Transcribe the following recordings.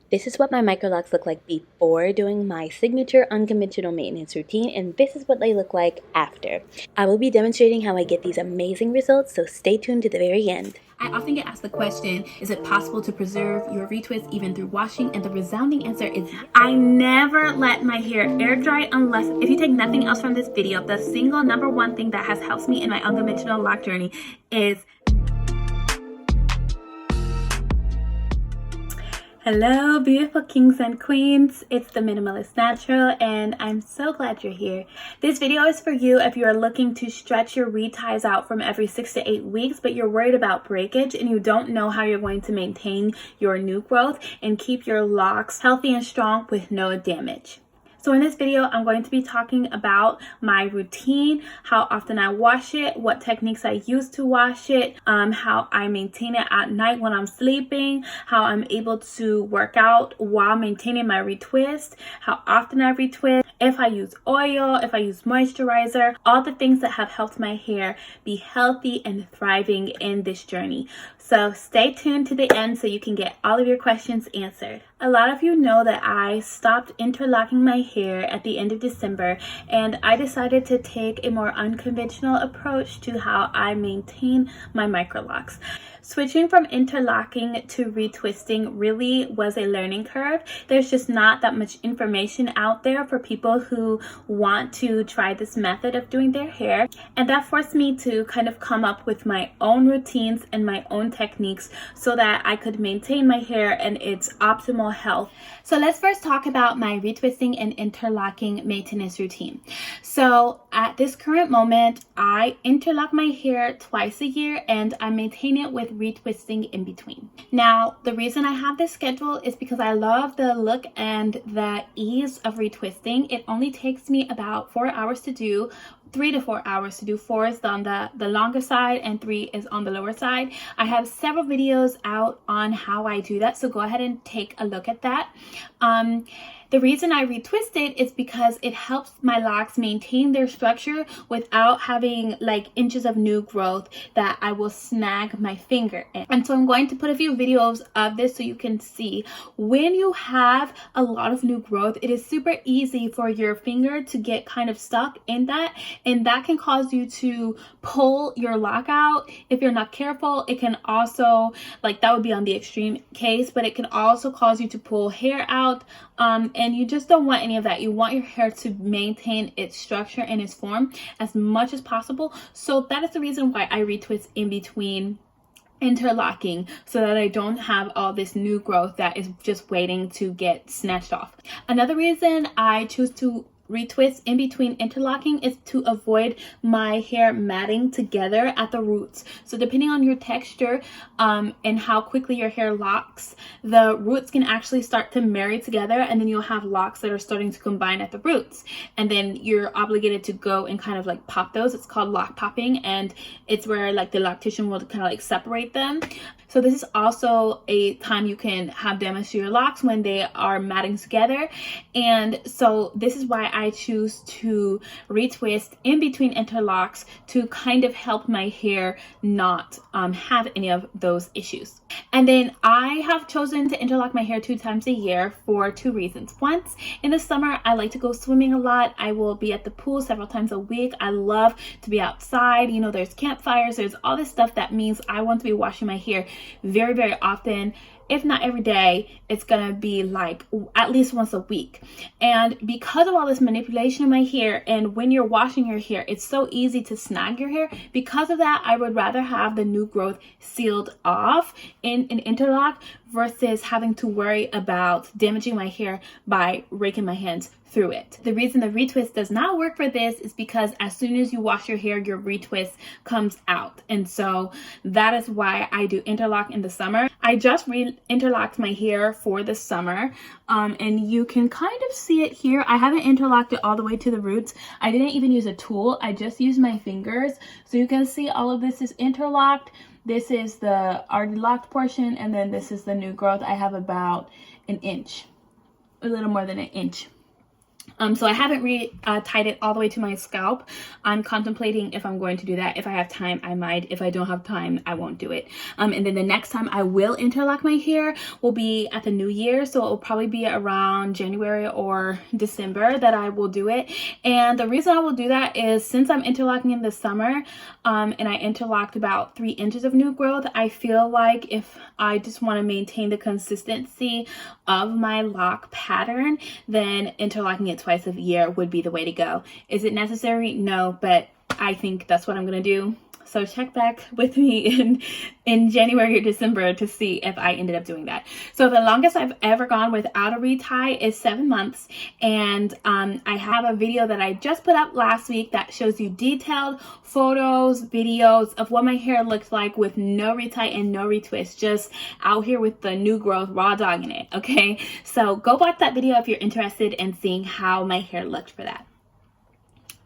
This is what my microlocs look like before doing my signature unconventional maintenance routine, and this is what they look like after. I will be demonstrating how I get these amazing results, so stay tuned to the very end. I often get asked the question, is it possible to preserve your retwist even through washing? And the resounding answer is yes. I never let my hair air dry unless, if you take nothing else from this video, the single number one thing that has helped me in my unconventional lock journey is hello, beautiful kings and queens. It's the Minimalist Natural, and I'm so glad you're here. This video is for you if you are looking to stretch your reties out from every 6 to 8 weeks, but you're worried about breakage and you don't know how you're going to maintain your new growth and keep your locks healthy and strong with no damage. So in this video, I'm going to be talking about my routine, how often I wash it, what techniques I use to wash it, how I maintain it at night when I'm sleeping, how I'm able to work out while maintaining my retwist, how often I retwist, if I use oil, if I use moisturizer, all the things that have helped my hair be healthy and thriving in this journey. So stay tuned to the end so you can get all of your questions answered. A lot of you know that I stopped interlocking my hair at the end of December, and I decided to take a more unconventional approach to how I maintain my microlocs. Switching from interlocking to retwisting really was a learning curve. There's just not that much information out there for people who want to try this method of doing their hair, and that forced me to kind of come up with my own routines and my own techniques so that I could maintain my hair and its optimal health. So let's first talk about my retwisting and interlocking maintenance routine. So at this current moment, I interlock my hair twice a year and I maintain it with retwisting in between. Now, the reason I have this schedule is because I love the look and the ease of retwisting. It only takes me about 4 hours to do, 3 to 4 hours to do. 4 is on the longer side and 3 is on the lower side. I have several videos out on how I do that, so go ahead and take a look at that. The reason I retwist it is because it helps my locks maintain their structure without having like inches of new growth that I will snag my finger in. And so I'm going to put a few videos of this so you can see. When you have a lot of new growth, it is super easy for your finger to get kind of stuck in that, and that can cause you to pull your lock out. If you're not careful, it can also, like, that would be on the extreme case, but it can also cause you to pull hair out. And you just don't want any of that. You want your hair to maintain its structure and its form as much as possible. So that is the reason why I retwist in between interlocking, so that I don't have all this new growth that is just waiting to get snatched off. Another reason I choose to retwist in between interlocking is to avoid my hair matting together at the roots. So depending on your texture and how quickly your hair locks, the roots can actually start to marry together, and then you'll have locks that are starting to combine at the roots, and then you're obligated to go and kind of like pop those. It's called lock popping, and it's where like the loctician will kind of like separate them. So this is also a time you can have damage to your locks when they are matting together. And so this is why I choose to retwist in between interlocks to kind of help my hair not have any of those issues. And then I have chosen to interlock my hair 2 times a year for 2 reasons. Once, in the summer, I like to go swimming a lot. I will be at the pool several times a week. I love to be outside. You know, there's campfires, there's all this stuff that means I want to be washing my hair very, very often. If not every day, it's gonna be like at least once a week. And because of all this manipulation of my hair, and when you're washing your hair, it's so easy to snag your hair. Because of that, I would rather have the new growth sealed off in an interlock versus having to worry about damaging my hair by raking my hands through it. The reason the retwist does not work for this is because as soon as you wash your hair, your retwist comes out. And so that is why I do interlock in the summer. I just interlocked my hair for the summer, and you can kind of see it here. I haven't interlocked it all the way to the roots. I didn't even use a tool. I just used my fingers. So you can see all of this is interlocked. This is the already locked portion, and then this is the new growth. I have about an inch, a little more than an inch So I haven't tied it all the way to my scalp. I'm contemplating if I'm going to do that. If I have time, I might. If I don't have time, I won't do it. And then the next time I will interlock my hair will be at the new year. So it will probably be around January or December that I will do it. And the reason I will do that is since I'm interlocking in the summer, and I interlocked about 3 inches of new growth, I feel like if I just want to maintain the consistency of my lock pattern, then interlocking it twice a year would be the way to go. Is it necessary? No, but I think that's what I'm going to do. So check back with me in January or December to see if I ended up doing that. So the longest I've ever gone without a retie is 7 months. And I have a video that I just put up last week that shows you detailed photos, videos of what my hair looked like with no retie and no retwist, just out here with the new growth raw dogging it. Okay, so go watch that video if you're interested in seeing how my hair looked for that.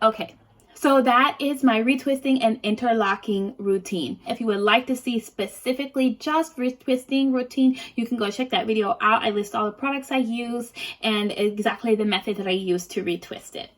Okay. So that is my retwisting and interlocking routine. If you would like to see specifically just retwisting routine, you can go check that video out. I list all the products I use and exactly the method that I use to retwist it.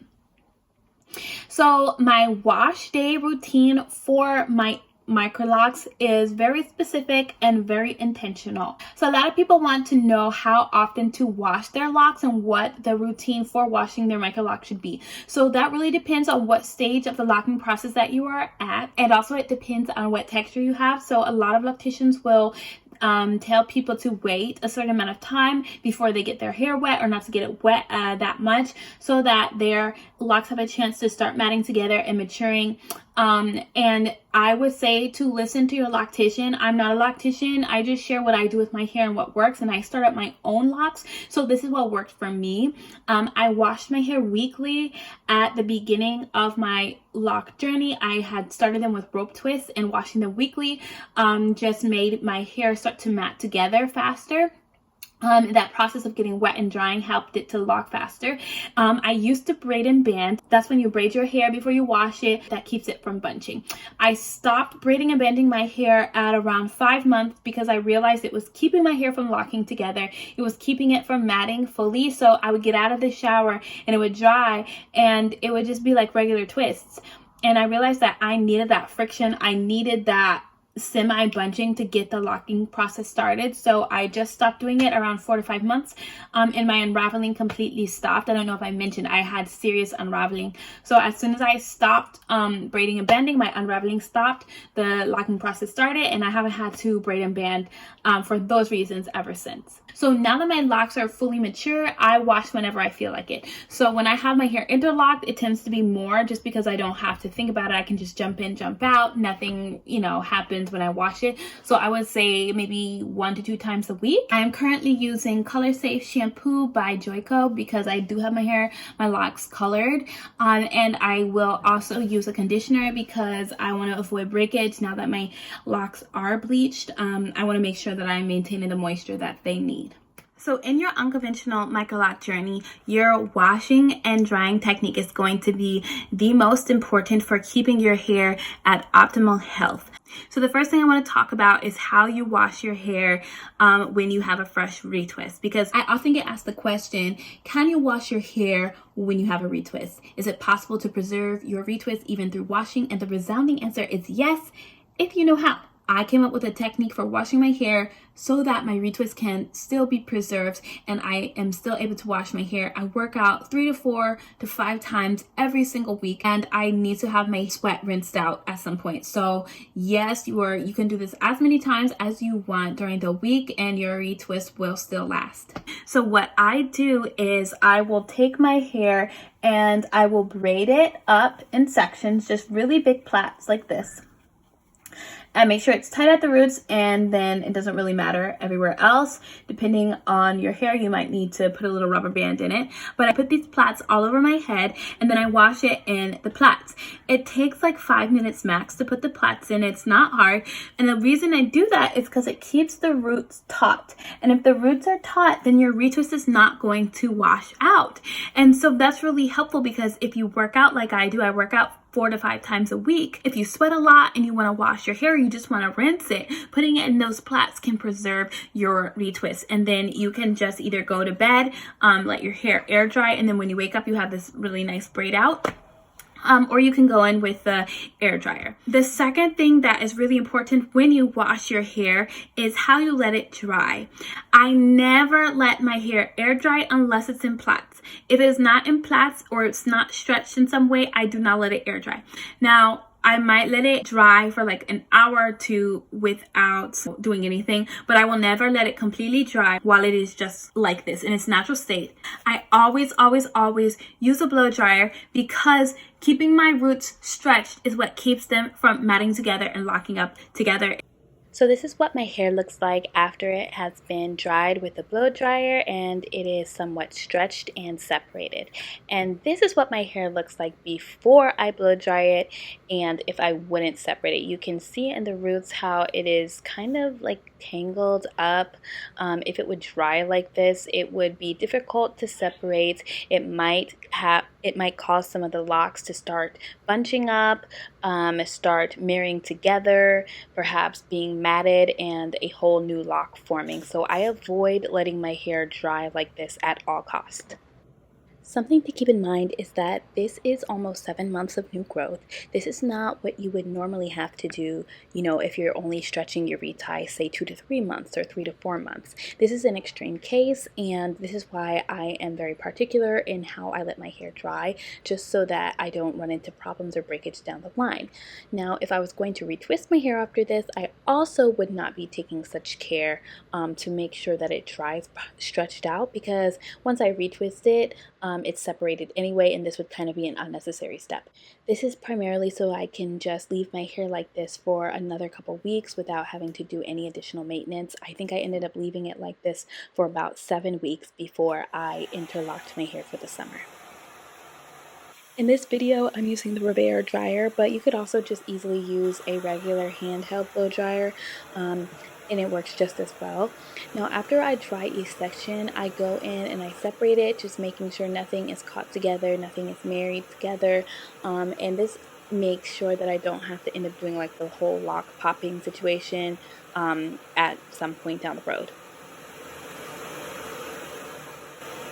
So my wash day routine for my Microlocs is very specific and very intentional. So a lot of people want to know how often to wash their locks and what the routine for washing their Microloc should be. So that really depends on what stage of the locking process that you are at, and also it depends on what texture you have. So a lot of locticians will tell people to wait a certain amount of time before they get their hair wet, or not to get it wet that much, so that their locks have a chance to start matting together and maturing. And I would say to listen to your loctician. I'm not a loctician. I just share what I do with my hair and what works, and I start up my own locks. So this is what worked for me. I washed my hair weekly at the beginning of my lock journey. I had started them with rope twists, and washing them weekly just made my hair start to mat together faster. That process of getting wet and drying helped it to lock faster. I used to braid and band. That's when you braid your hair before you wash it. That keeps it from bunching. I stopped braiding and banding my hair at around 5 months because I realized it was keeping my hair from locking together. It was keeping it from matting fully. So I would get out of the shower and it would dry and it would just be like regular twists. And I realized that I needed that friction. I needed that semi bunching to get the locking process started. So I just stopped doing it around 4 to 5 months, and my unraveling completely stopped. I don't know if I mentioned I had serious unraveling. So as soon as I stopped braiding and bending, my unraveling stopped, the locking process started, and I haven't had to braid and band for those reasons ever since. So now that my locks are fully mature, I wash whenever I feel like it. So when I have my hair interlocked, it tends to be more just because I don't have to think about it. I can just jump in, jump out. Nothing, happens when I wash it. So I would say maybe 1 to 2 times a week. I'm currently using Color Safe shampoo by Joico because I do have my locks colored. And I will also use a conditioner because I want to avoid breakage now that my locks are bleached. I want to make sure that I'm maintaining the moisture that they need. So in your unconventional Microloc journey, your washing and drying technique is going to be the most important for keeping your hair at optimal health. So the first thing I want to talk about is how you wash your hair when you have a fresh retwist. Because I often get asked the question, can you wash your hair when you have a retwist? Is it possible to preserve your retwist even through washing? And the resounding answer is yes, if you know how. I came up with a technique for washing my hair so that my retwist can still be preserved and I am still able to wash my hair. I work out 3 to 4 to 5 times every single week, and I need to have my sweat rinsed out at some point. So yes, you can do this as many times as you want during the week and your retwist will still last. So what I do is I will take my hair and I will braid it up in sections, just really big plaits like this. And make sure it's tight at the roots, and then it doesn't really matter everywhere else. Depending on your hair, you might need to put a little rubber band in it. But I put these plaits all over my head, and then I wash it in the plaits. It takes like 5 minutes max to put the plaits in. It's not hard. And the reason I do that is because it keeps the roots taut. And if the roots are taut, then your retwist is not going to wash out. And so that's really helpful because if you work out like I do, I work out 4 to 5 times a week. If you sweat a lot and you want to wash your hair, you just want to rinse it, putting it in those plaits can preserve your retwist. And then you can just either go to bed, let your hair air dry, and then when you wake up, you have this really nice braid out. Or you can go in with the air dryer. The second thing that is really important when you wash your hair is how you let it dry. I never let my hair air dry unless it's in plaits. If it is not in plaits or it's not stretched in some way, I do not let it air dry. Now, I might let it dry for like an hour or two without doing anything, but I will never let it completely dry while it is just like this in its natural state. I always use a blow dryer because keeping my roots stretched is what keeps them from matting together and locking up together. So this is what my hair looks like after it has been dried with a blow dryer and it is somewhat stretched and separated. And this is what my hair looks like before I blow dry it and if I wouldn't separate it. You can see in the roots how it is kind of like tangled up. If it would dry like this, it would be difficult to separate. It might cause some of the locks to start bunching up, start marrying together, perhaps being matted, and a whole new lock forming. So I avoid letting my hair dry like this at all costs. Something to keep in mind is that this is almost 7 months of new growth. This is not what you would normally have to do, if you're only stretching your retie, say 2 to 3 months or 3 to 4 months. This is an extreme case, and this is why I am very particular in how I let my hair dry, just so that I don't run into problems or breakage down the line. Now, if I was going to retwist my hair after this, I also would not be taking such care to make sure that it dries stretched out, because once I retwist it, it's separated anyway, and this would kind of be an unnecessary step. This is primarily so I can just leave my hair like this for another couple weeks without having to do any additional maintenance. I think I ended up leaving it like this for about 7 weeks before I interlocked my hair for the summer. In this video, I'm using the Revere dryer, but you could also just easily use a regular handheld blow dryer. And it works just as well. Now, after I dry each section, I go in and I separate it, just making sure nothing is caught together, nothing is married together, and this makes sure that I don't have to end up doing like the whole lock popping situation at some point down the road.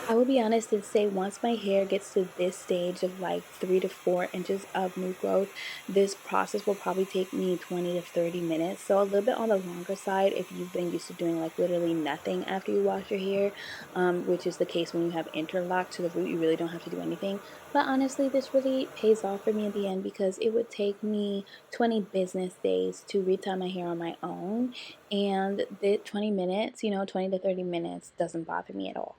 I will be honest and say once my hair gets to this stage of like 3 to 4 inches of new growth, this process will probably take me 20 to 30 minutes. So a little bit on the longer side if you've been used to doing like literally nothing after you wash your hair, which is the case when you have interlock to the root. You really don't have to do anything. But honestly, this really pays off for me in the end because it would take me 20 business days to retie my hair on my own. And the 20 minutes, 20 to 30 minutes doesn't bother me at all.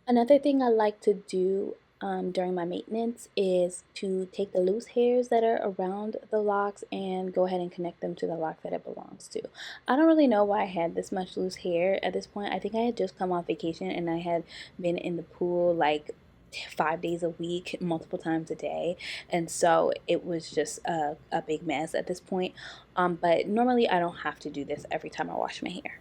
Another thing I like to do during my maintenance is to take the loose hairs that are around the locks and go ahead and connect them to the lock that it belongs to. I don't really know why I had this much loose hair at this point. I think I had just come off vacation and I had been in the pool like 5 days a week, multiple times a day, and so it was just a big mess at this point. But normally I don't have to do this every time I wash my hair.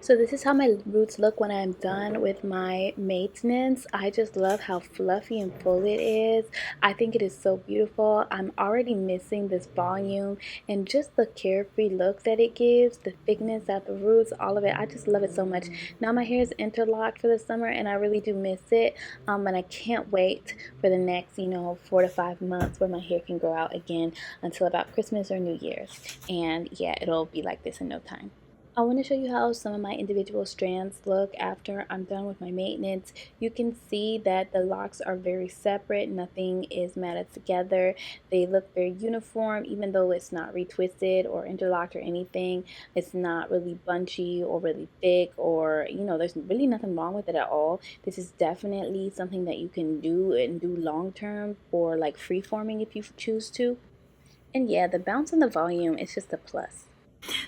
So this is how my roots look when I'm done with my maintenance. I just love how fluffy and full it is. I think it is so beautiful. I'm already missing this volume and just the carefree look that it gives, the thickness at the roots, all of it. I just love it so much. Now my hair is interlocked for the summer and I really do miss it. And I can't wait for the next, 4 to 5 months where my hair can grow out again until about Christmas or New Year's. And yeah, it'll be like this in no time. I want to show you how some of my individual strands look after I'm done with my maintenance. You can see that the locks are very separate. Nothing is matted together. They look very uniform, even though it's not retwisted or interlocked or anything. It's not really bunchy or really thick or, there's really nothing wrong with it at all. This is definitely something that you can do and do long term for like free forming if you choose to. And yeah, the bounce and the volume is just a plus.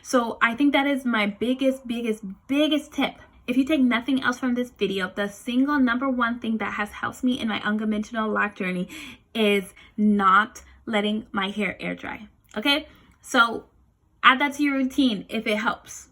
So I think that is my biggest tip. If you take nothing else from this video, the single number one thing that has helped me in my unconventional lock journey is not letting my hair air dry. Okay? So add that to your routine if it helps.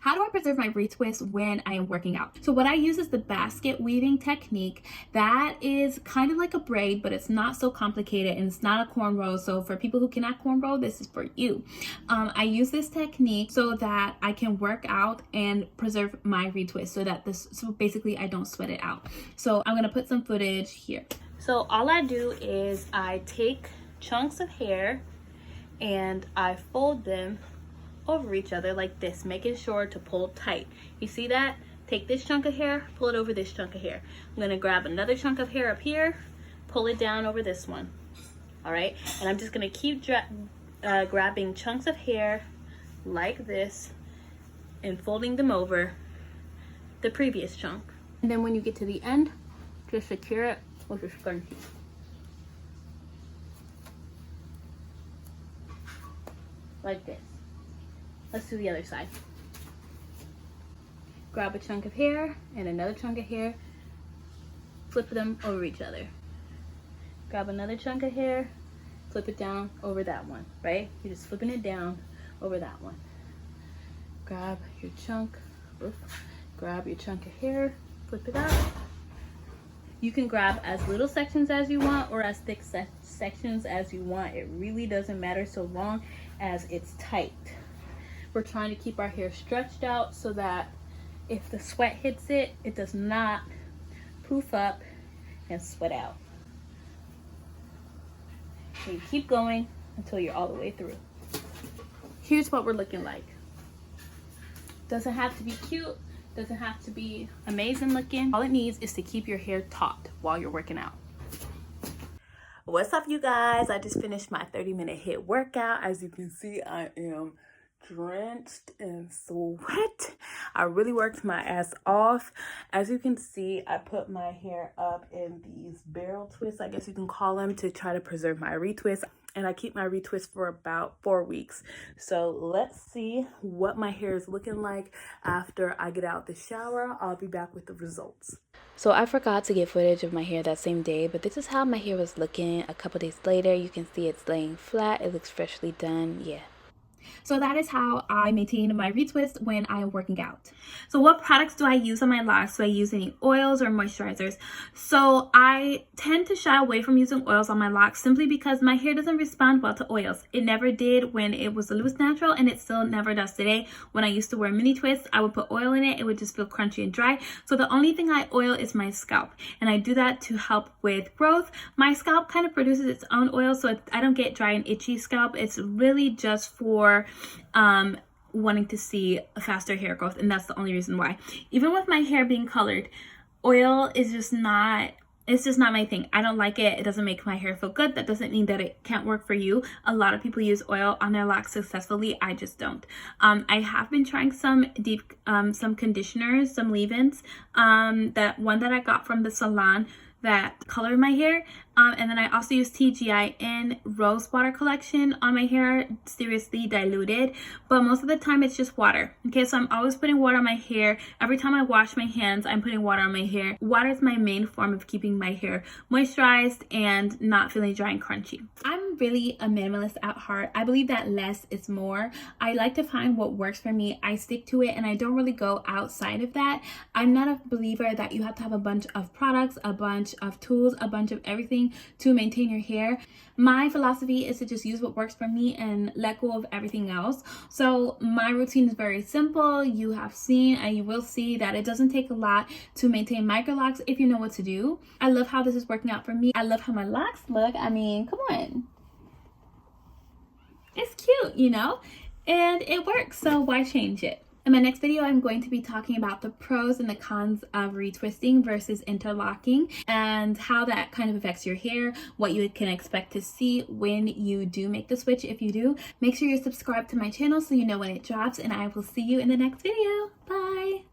How do I preserve my retwist when I am working out? So what I use is the basket weaving technique. That is kind of like a braid, but it's not so complicated and it's not a cornrow. So for people who cannot cornrow, this is for you. I use this technique so that I can work out and preserve my retwist so basically I don't sweat it out. So I'm gonna put some footage here. So all I do is I take chunks of hair and I fold them over each other like this, making sure to pull tight. You see that? Take this chunk of hair, pull it over this chunk of hair. I'm gonna grab another chunk of hair up here, pull it down over this one. All right, and I'm just gonna keep grabbing chunks of hair like this and folding them over the previous chunk. And then when you get to the end, just secure it with a scrunchie. Like this. Let's do the other side. Grab a chunk of hair and another chunk of hair, flip them over each other. Grab another chunk of hair, flip it down over that one, right? You're just flipping it down over that one. Grab your chunk, grab your chunk of hair, flip it up. You can grab as little sections as you want or as thick sections as you want. It really doesn't matter so long as it's tight. We're trying to keep our hair stretched out so that if the sweat hits it, it does not poof up and sweat out. And you keep going until you're all the way through. Here's what we're looking like. Doesn't have to be cute, doesn't have to be amazing looking. All it needs is to keep your hair taut while you're working out. What's up, you guys? I just finished my 30-minute HIIT workout. As you can see, I am drenched in sweat. I really worked my ass off. As you can see, I put my hair up in these barrel twists, I guess you can call them, to try to preserve my retwist. And I keep my retwist for about 4 weeks. So let's see what my hair is looking like after I get out the shower. I'll be back with the results. So I forgot to get footage of my hair that same day, but this is how my hair was looking a couple days later. You can see it's laying flat. It looks freshly done. Yeah. So that is how I maintain my retwist when I am working out. So what products do I use on my locks? Do I use any oils or moisturizers? So I tend to shy away from using oils on my locks simply because my hair doesn't respond well to oils. It never did when it was a loose natural, and it still never does today. When I used to wear mini twists, I would put oil in it. It would just feel crunchy and dry. So the only thing I oil is my scalp, and I do that to help with growth. My scalp kind of produces its own oil, so I don't get dry and itchy scalp. It's really just for wanting to see a faster hair growth, and that's the only reason why. Even with my hair being colored, oil is just not, it's just not my thing. I don't like it. It doesn't make my hair feel good. That doesn't mean that it can't work for you. A lot of people use oil on their locks successfully. I just don't. I have been trying some some conditioners, some leave-ins. That one that I got from the salon that colored my hair, and then I also use TGIN Rose Water Collection on my hair, seriously diluted, but most of the time it's just water. Okay, so I'm always putting water on my hair. Every time I wash my hands, I'm putting water on my hair. Water is my main form of keeping my hair moisturized and not feeling dry and crunchy. I'm really a minimalist at heart. I believe that less is more. I like to find what works for me. I stick to it, and I don't really go outside of that. I'm not a believer that you have to have a bunch of products, a bunch of tools, a bunch of everything to maintain your hair. My philosophy is to just use what works for me and let go of everything else. So my routine is very simple. You have seen and you will see that it doesn't take a lot to maintain microlocs if you know what to do. I love how this is working out for me. I love how my locks look. I mean, come on. It's cute, you know, and it works, so why change it? In my next video, I'm going to be talking about the pros and the cons of retwisting versus interlocking and how that kind of affects your hair, what you can expect to see when you do make the switch. If you do, make sure you're subscribed to my channel so you know when it drops, and I will see you in the next video. Bye!